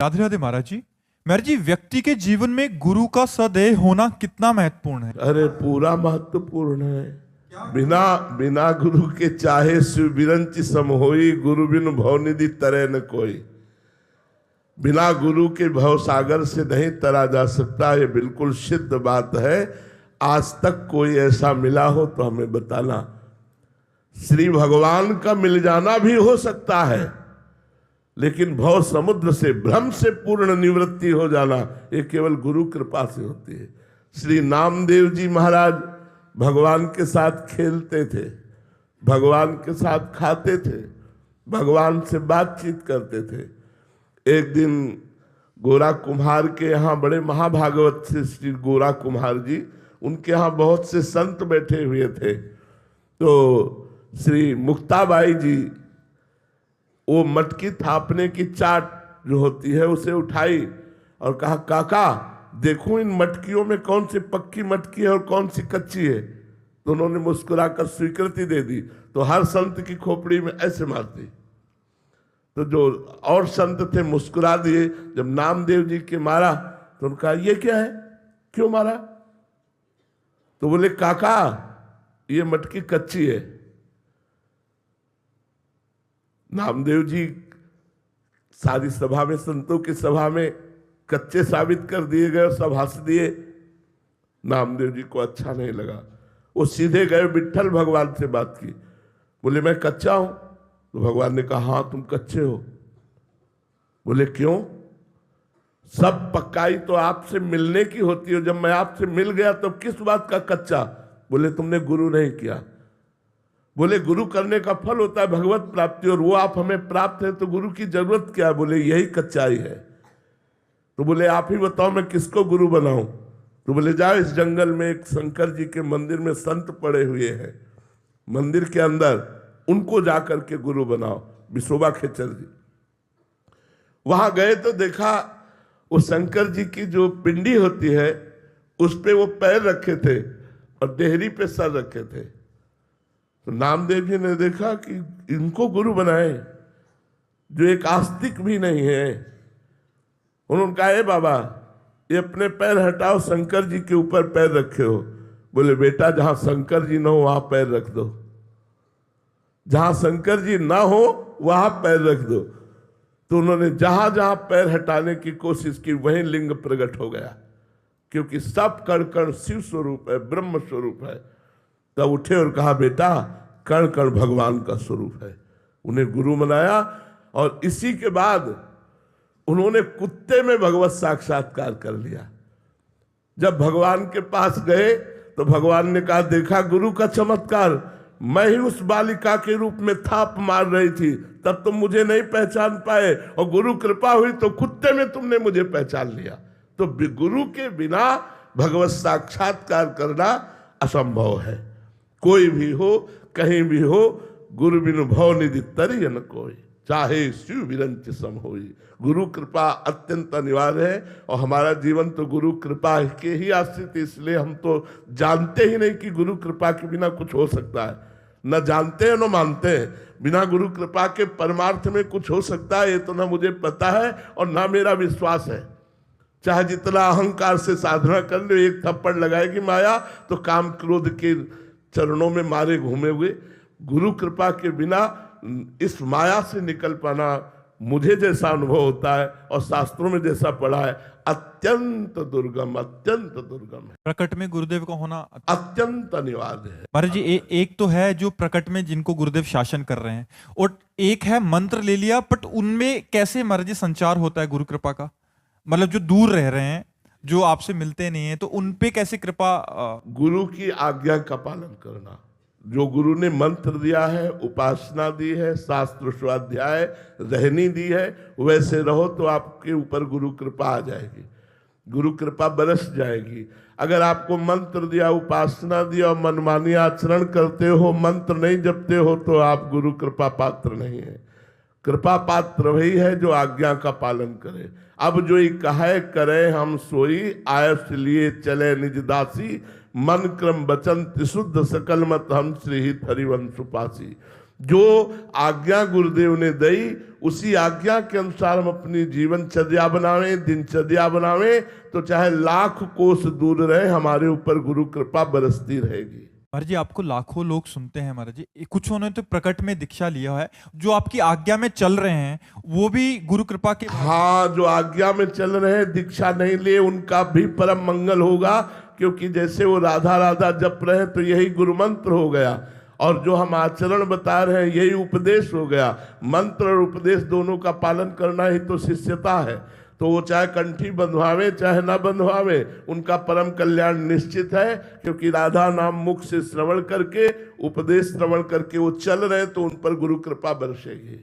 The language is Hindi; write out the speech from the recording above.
राधे राधे महाराज जी। महाराज जी, व्यक्ति के जीवन में गुरु का सदैव होना कितना महत्वपूर्ण है? अरे पूरा महत्वपूर्ण है। बिना बिना गुरु के चाहे शिव बिरंच सम होई, गुरु बिनु भवनिधि तरे न कोई। बिना गुरु के भव सागर से नहीं तरा जा सकता, ये बिल्कुल सिद्ध बात है। आज तक कोई ऐसा मिला हो तो हमें बताना। श्री भगवान का मिल जाना भी हो सकता है, लेकिन भव समुद्र से भ्रम से पूर्ण निवृत्ति हो जाना ये केवल गुरु कृपा से होती है। श्री नामदेव जी महाराज भगवान के साथ खेलते थे, भगवान के साथ खाते थे, भगवान से बातचीत करते थे। एक दिन गोरा कुम्हार के यहाँ, बड़े महाभागवत से श्री गोरा कुम्हार जी, उनके यहाँ बहुत से संत बैठे हुए थे। तो श्री मुक्ताबाई जी वो मटकी थापने की चाट जो होती है उसे उठाई और कहा, काका देखो इन मटकियों में कौन सी पक्की मटकी है और कौन सी कच्ची है। तो उन्होंने मुस्कुराकर स्वीकृति दे दी। तो हर संत की खोपड़ी में ऐसे मारती। तो जो और संत थे मुस्कुरा दिए। जब नामदेव जी के मारा तो उन्होंने कहा, ये क्या है, क्यों मारा? तो बोले, काका ये मटकी कच्ची है। नामदेव जी सारी सभा में, संतों की सभा में कच्चे साबित कर दिए गए और सब हंस दिए। नामदेव जी को अच्छा नहीं लगा। वो सीधे गए, विट्ठल भगवान से बात की। बोले, मैं कच्चा हूं। तो भगवान ने कहा, हाँ तुम कच्चे हो। बोले, क्यों? सब पक्काई तो आपसे मिलने की होती है, जब मैं आपसे मिल गया तो किस बात का कच्चा? बोले, तुमने गुरु नहीं किया। बोले, गुरु करने का फल होता है भगवत प्राप्ति, और वो आप हमें प्राप्त है तो गुरु की जरूरत क्या है? बोले, यही कच्चाई है। तो बोले, आप ही बताओ मैं किसको गुरु बनाऊं? तो बोले, जाओ इस जंगल में एक शंकर जी के मंदिर में संत पड़े हुए हैं, मंदिर के अंदर, उनको जाकर के गुरु बनाओ। विशोबा खेचर जी वहां गए तो देखा वो शंकर जी की जो पिंडी होती है उस पे वो पैर रखे थे और देहरी पे सर रखे थे। तो नामदेव जी ने देखा कि इनको गुरु बनाए जो एक आस्तिक भी नहीं है। उन्होंने कहा, ए बाबा ये अपने पैर हटाओ, शंकर जी के ऊपर पैर रखे हो। बोले, बेटा जहां शंकर जी ना हो वहां पैर रख दो, जहां शंकर जी ना हो वहां पैर रख दो। तो उन्होंने जहां जहां पैर हटाने की कोशिश की वहीं लिंग प्रकट हो गया, क्योंकि सब कण कण शिव स्वरूप है, ब्रह्म स्वरूप है। तब उठे और कहा, बेटा कण कण भगवान का स्वरूप है। उन्हें गुरु बनाया और इसी के बाद उन्होंने कुत्ते में भगवत साक्षात्कार कर लिया। जब भगवान के पास गए तो भगवान ने कहा, देखा गुरु का चमत्कार, मैं ही उस बालिका के रूप में थाप मार रही थी, तब तुम मुझे नहीं पहचान पाए, और गुरु कृपा हुई तो कुत्ते में तुमने मुझे पहचान लिया। तो गुरु के बिना भगवत साक्षात्कार करना असंभव है। कोई भी हो, कहीं भी हो, गुरु बिनु भव निधि तरी न कोई, चाहे शिव विरंच सम होई। गुरु कृपा अत्यंत अनिवार्य है, और हमारा जीवन तो गुरु कृपा के ही आश्रित है। इसलिए हम तो जानते ही नहीं कि गुरु कृपा के बिना कुछ हो सकता है। न जानते हैं न मानते हैं। बिना गुरु कृपा के परमार्थ में कुछ हो सकता है ये तो ना मुझे पता है और ना मेरा विश्वास है। चाहे जितना अहंकार से साधना कर लो, एक थप्पड़ लगाएगी माया तो काम क्रोध के चरणों में मारे घूमे हुए। गुरु कृपा के बिना इस माया से निकल पाना, मुझे जैसा अनुभव होता है और शास्त्रों में जैसा पढ़ा है, अत्यंत दुर्गम, अत्यंत दुर्गम है। प्रकट में गुरुदेव का होना अत्यंत अनिवार्य है। महाराज जी, एक तो है जो प्रकट में जिनको गुरुदेव शासन कर रहे हैं, और एक है मंत्र ले लिया, बट उनमें कैसे महाराज जी संचार होता है गुरु कृपा का? मतलब जो दूर रह रहे हैं, जो आपसे मिलते नहीं है, तो उनपे कैसे कृपा? गुरु की आज्ञा का पालन करना। जो गुरु ने मंत्र दिया है, उपासना दी है, शास्त्र स्वाध्याय रहनी दी है, वैसे रहो तो आपके ऊपर गुरु कृपा आ जाएगी, गुरु कृपा बरस जाएगी। अगर आपको मंत्र दिया, उपासना दिया और मनमानी आचरण करते हो, मंत्र नहीं जपते हो, तो आप गुरु कृपा पात्र नहीं है। कृपा पात्र वही है जो आज्ञा का पालन करे। अब जो कहे करे हम सोई, आयस लिए चले निज दासी, मन क्रम बचन त्रिशुद्ध सकल मत हम श्री हित हरिवंश उपासी। जो आज्ञा गुरुदेव ने दी उसी आज्ञा के अनुसार हम अपनी जीवनचर्या बनावे, दिनचर्या बनावे, तो चाहे लाख कोस दूर रहे हमारे ऊपर गुरु कृपा बरसती रहेगी। महाराज जी, आपको लाखों लोग सुनते हैं महाराज जी, कुछ उन्होंने तो प्रकट में दीक्षा लिया है, जो आपकी आज्ञा में चल रहे हैं वो भी गुरु कृपा के। हाँ, जो आज्ञा में चल रहे हैं, दीक्षा नहीं लिए, उनका भी परम मंगल होगा, क्योंकि जैसे वो राधा राधा जप रहे हैं तो यही गुरु मंत्र हो गया, और जो हम आचरण बता रहे हैं यही उपदेश हो गया। मंत्र और उपदेश दोनों का पालन करना ही तो शिष्यता है। तो वो चाहे कंठी बंधवावे चाहे ना बंधवावे, उनका परम कल्याण निश्चित है, क्योंकि राधा नाम मुख से श्रवण करके, उपदेश श्रवण करके वो चल रहे, तो उन पर गुरु कृपा बरसेगी।